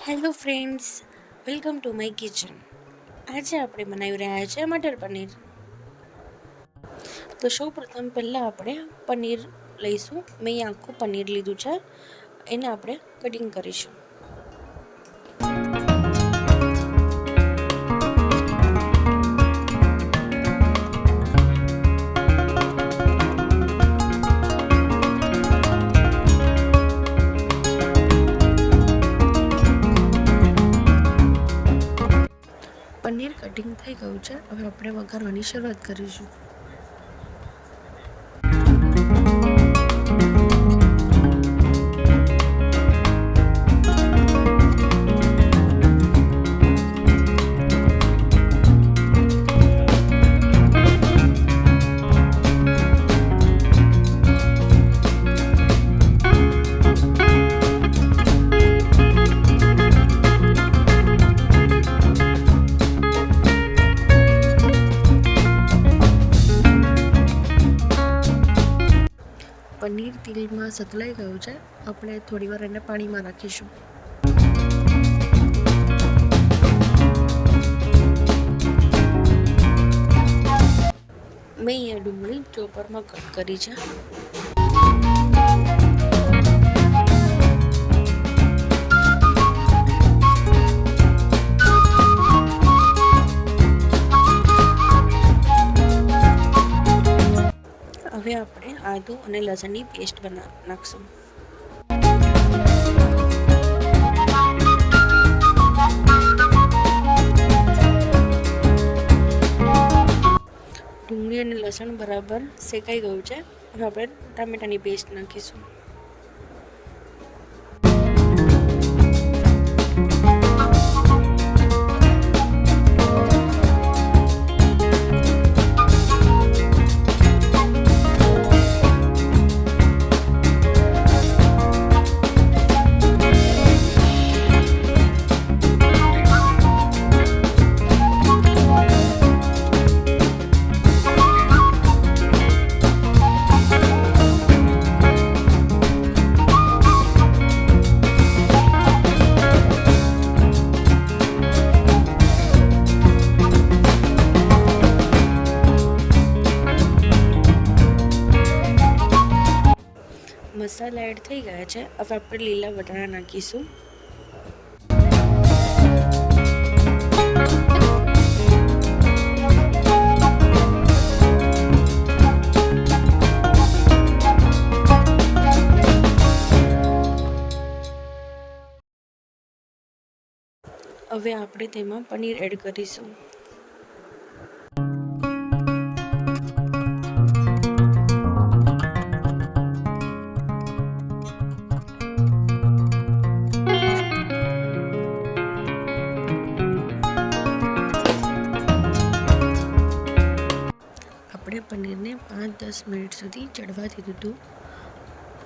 Hello friends, welcome to my kitchen. આજે આપણે બનાવી રહ્યા છીએ મટર પનીર. તો સૌ પ્રથમ પહેલાં આપણે પનીર લઈશું. મેં અહીં આખું પનીર લીધું છે, એને આપણે કટિંગ કરીશું. પનીર કટિંગ થઈ ગયું છે. હવે આપણે વઘારવાની શરૂઆત કરીશું. પનીર તેલમાં સતલાઈ ગયું છે. આપણે થોડીવાર એને પાણીમાં રાખીશું. મેં અહીંયા ડુંગળી ચોપરમાં કટ કરી છે. હવે આપણે આદુ અને લસણની પેસ્ટ નાખશું. ડુંગળી અને લસણ બરાબર શેકાઈ ગયું છે. હવે આપણે ટામેટાની પેસ્ટ નાખીશું. મસાલા એડ થઈ ગયા છે. હવે આપણે લીલા વટાણા નાખીશું. હવે આપણે તેમાં પનીર એડ કરીશું. આપણે પનીરને 5-10 મિનિટ સુધી ચડવા દીધું હતું.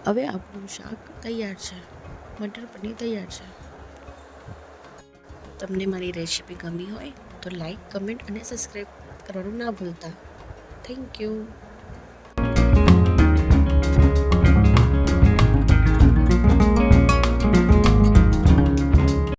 હવે આપણું શાક તૈયાર છે. મટર પનીર તૈયાર છે. તમને મારી રેસીપી ગમી હોય તો લાઈક, કમેન્ટ અને સબસ્ક્રાઈબ કરવાનું ના ભૂલતા. Thank you.